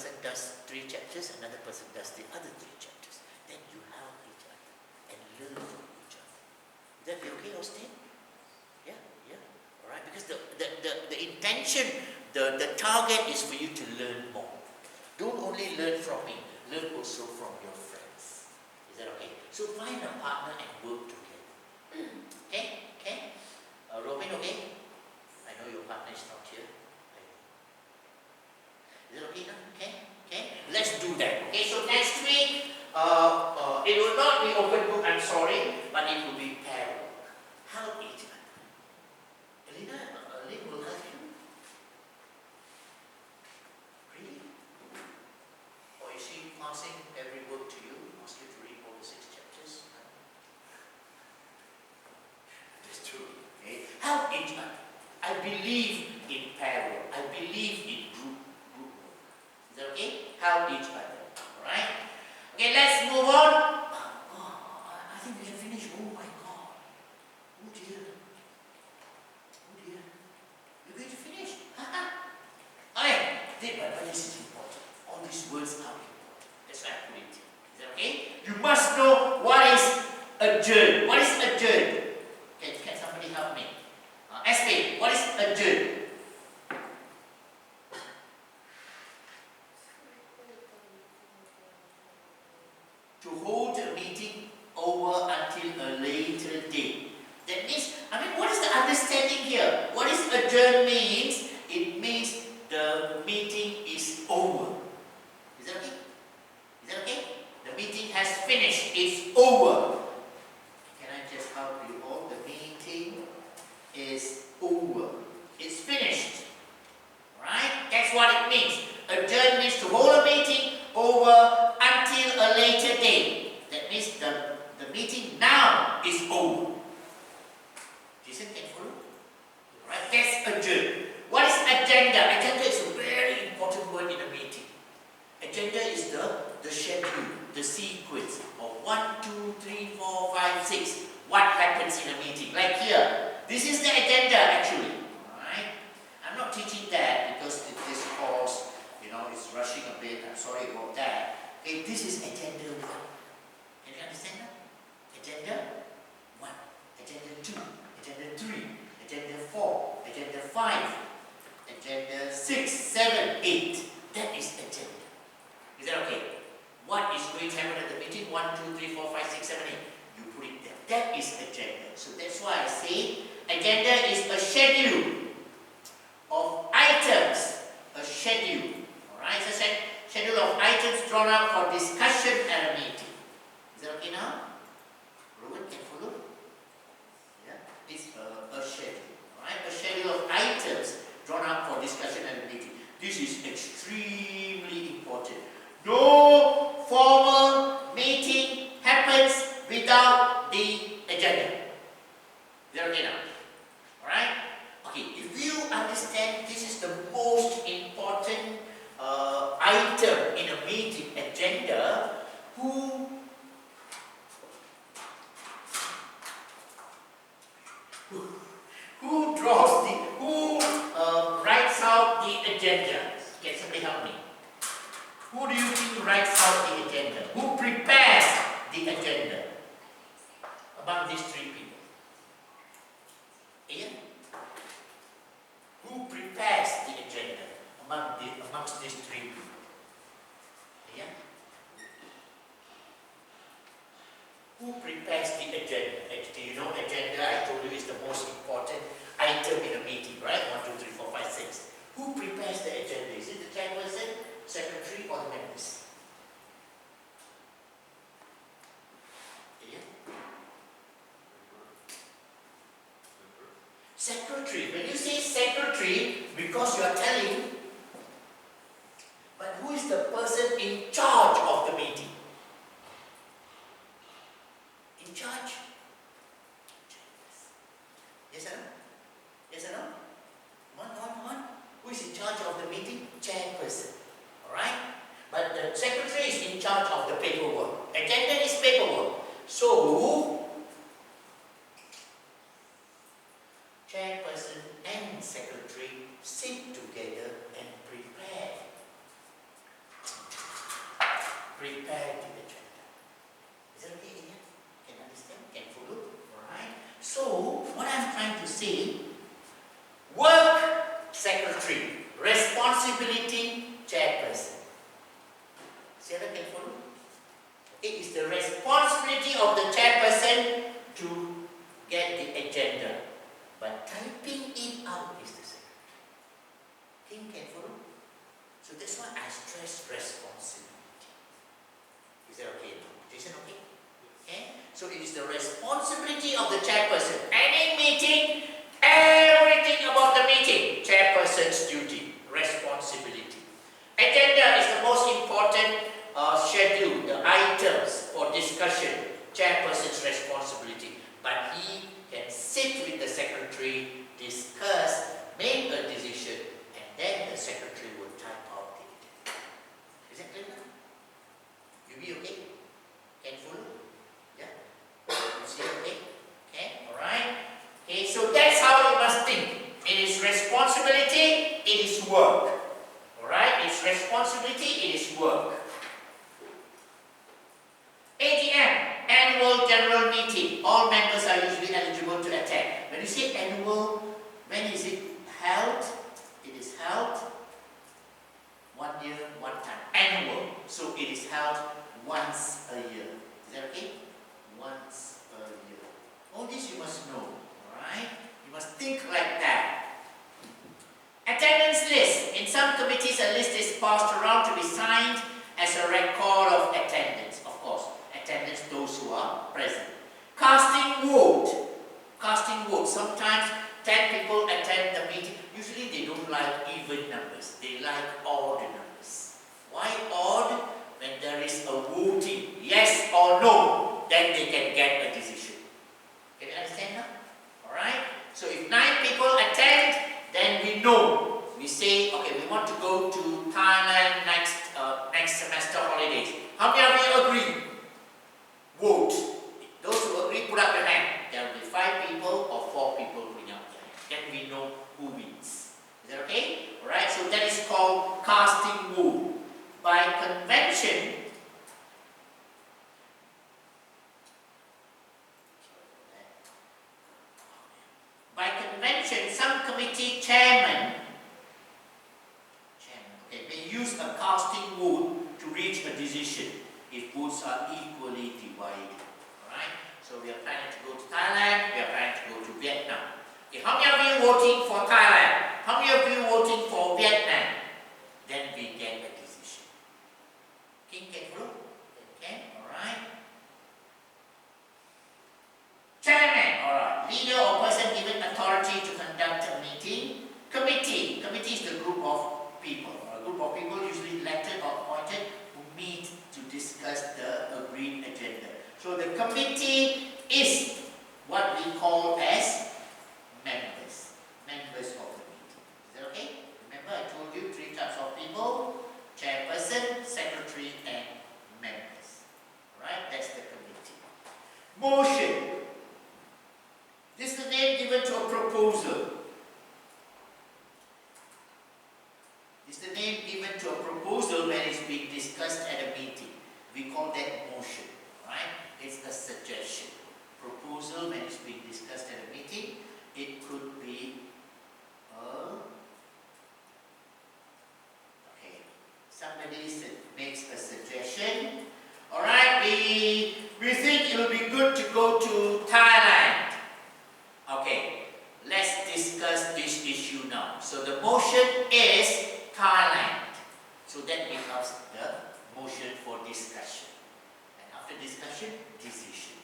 person does 3 chapters, another person does the other 3 chapters. Then you help each other and learn from each other. Would that be okay, Austin? Yeah, yeah. Alright, because the intention, the target is for you to learn more. Don't only learn from me, learn also from your friends. Is that okay? So find a partner and work together. Okay? Okay? Robin, okay? I know your partner is not here. Is that okay now? Okay? Okay? Let's do that. Okay, so next week, it will not be open book, I'm sorry, but it will be pair work. Help each other. Elena, Lynn will help you. Really? Or is she passing every work to you? Ask you to read all the 6 chapters? That's true. Okay? Help each other. I believe in pair work. I believe in group work. Is that okay? Help each other. Alright? Okay, let's move on. I think we can finish. Oh my God. Oh dear. Oh dear. You're going to finish. Alright. But this is important. All these words are important. That's why I put it. Is that okay? You must know what is adjourn. What is adjourn? Can somebody help me? SP, what is adjourn? To hold a meeting over until a later date. That means, what is the understanding here? What is adjourn means? It means the meeting is over. Is that okay? Is that okay? The meeting has finished. It's over. Can I just help you all? The meeting is over. It's finished. Right? That's what it means. Adjourn means to hold a meeting over until a later date. That means the meeting now is over. Jason, can you follow? Right? That's adjourn. What is agenda? Agenda is a very important word in a meeting. Agenda is the schedule, the sequence of 1, 2, 3, 4, 5, 6. What happens in a meeting? Like here. This is the agenda actually. Alright? I'm not teaching that because this course, it's rushing a bit. I'm sorry about that. Okay, this is agenda 1. Can you understand that? Agenda 1, agenda 2, agenda 3, agenda 4, agenda 5, agenda 6, 7, 8. That is agenda. Is that okay? What is going to happen at the meeting? 1, 2, 3, 4, 5, 6, 7, 8. You put it there. That is agenda. So that's why I say agenda is a schedule of items. A schedule. Alright, so schedule of items drawn up for discussion at a meeting. Is that okay now? Rowan, can you follow? Yeah, it's a schedule. Alright, a schedule of items drawn up for discussion at a meeting. This is extremely important. No formal meeting happens without the agenda. Is that okay now? Alright? Okay, if you understand this is the most important item in a meeting agenda, who writes out the agenda? Can somebody help me? Who do you think writes out the agenda? Who prepares the agenda among these 3 people? Ian? Who prepares the agenda amongst these 3 people? Ian? Who prepares the agenda? Agenda, I told you, is the most important item in a meeting, right? 1, 2, 3, 4, 5, 6. Who prepares the agenda? Is it the chairperson, secretary, or the members? Secretary. When you say secretary, because you are telling, but who is the person in charge of the meeting? In charge? Yes or no? Yes or no? Come on. Who is in charge of the meeting? Chairperson. Alright? But the secretary is in charge of the paperwork. Agenda is paperwork. So, chairperson and secretary sit together and prepare prepare the agenda. Is that okay, Ian? Can understand? Can follow? Alright? So, what I'm trying to say, work secretary, responsibility chairperson. See how can follow? It is the responsibility of the chairperson to get the agenda, but typing it out is the secretary. Can follow? So that's why I stress responsibility. Is that okay? Jason, okay? Okay? So it is the responsibility of the chairperson. Any meeting, everything about the meeting, chairperson's duty, responsibility. Agenda is the most important schedule, the items for discussion, chairperson's responsibility. But he can sit with the secretary, discuss, make a decision, and then the secretary will type out the agenda. Is that clear now? You be okay? Can follow? Yeah? You see okay? Okay? Alright? Okay, so that's how you must think. It is responsibility, it is work. Alright? It's responsibility, it is work. AGM, Annual General Meeting. All members are usually eligible to attend. When you say annual, when is it held? It is held 1 year, 1 time. Annual. So it is held once a year. Is that okay? Once a year. All this you must know. Alright? You must think like that. Attendance list. In some committees, a list is passed around to be signed as a record of attendance. Of course, attendance those who are present. Casting vote. Casting vote. Sometimes 10 people attend the meeting. Usually they don't like even numbers. They like odd numbers. Why odd? When there is a voting, yes or no, then they can get a decision. Can you understand now? Alright? So if 9 people attend, then we know. We say, okay, we want to go to Thailand next semester holidays. How many of you agree? Vote. Those who agree, put up your hand. There will be 5 people or 4 people putting up their hand. Then we know who wins. Is that okay? Alright, so that is called casting vote. By convention, some committee chairman may use a casting vote to reach a decision if votes are equally divided. Alright? So we are planning to go to Thailand, we are planning to go to Vietnam. Okay, how many of you voting for Thailand? How many of you voting for Vietnam? Then we get a decision. Can follow? Okay, alright. Chairman, alright. Leader or person given authority to conduct a meeting. Committee. Committee is the group of people. A group of people usually elected or appointed who meet to discuss the agreed agenda. So the committee is what we call as members. Members of the meeting. Is that okay? Remember I told you 3 types of people. Chairperson, secretary, and members. Alright, that's the committee. Motion. This is the name given to a proposal. This is the name given to a proposal when it's being discussed at a meeting. We call that motion. Right? It's a suggestion. Proposal when it's being discussed at a meeting. It could be somebody makes a suggestion. Alright, we think it will be good to go to Thailand. Okay, let's discuss this issue now. So the motion is Thailand. So that becomes the motion for discussion. And after discussion, decision.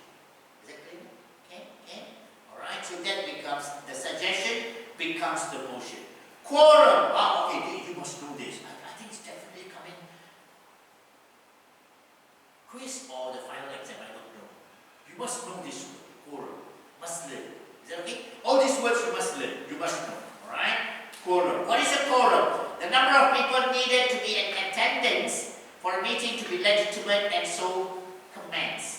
Is that clear? Okay. Alright, so that becomes the suggestion, becomes the motion. Quorum. Okay, you must know this. I think it's definitely coming. Quiz or the final exam, I don't know. You must know this word. Quorum. Must learn. Is that okay? All these words you must learn. You must know. Alright? Quorum. What is a quorum? The number of people needed to be in attendance for a meeting to be legitimate and so commence.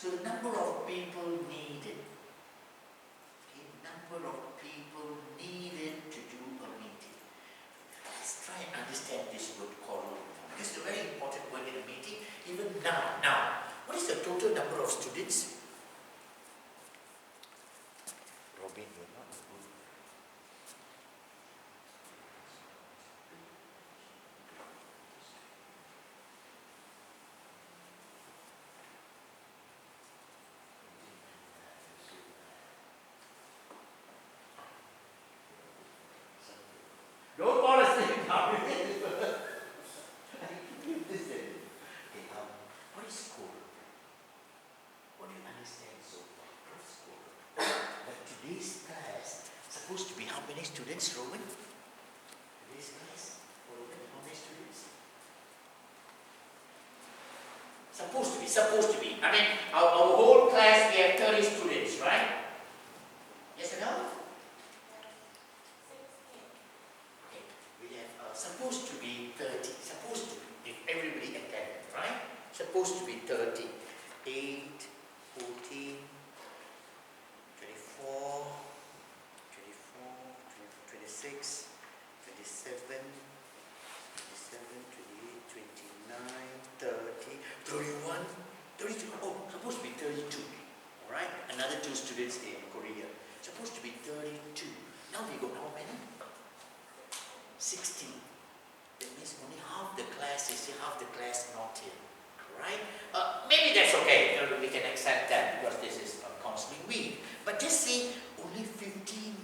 So the number of people needed. Okay, number of people needed to do a meeting. Let's try and understand this word quorum. Because it's a very important word in a meeting. Even now, what is the total number of students? Robin, you're not good. Don't fall asleep now. Listen. Okay, what is school? What do you understand so far from school? But today's class supposed to be how many students, Roman? Today's class, Roman, how many students? Supposed to be. I mean, our whole class, we have 30 students, right? Yes or no? Okay, we have supposed to be 30. Supposed to be, if everybody attended, right? Supposed to be 30. 8, 14, 24, 26, 27, 28, 29, 30, 31, 32. Oh, supposed to be 32. Alright? Another 2 students in Korea. Supposed to be 32. Now we got how many? 16. That means only half the class is here, half the class not here. Right? Maybe that's okay. We can accept that because this is a counseling week. But just say only 15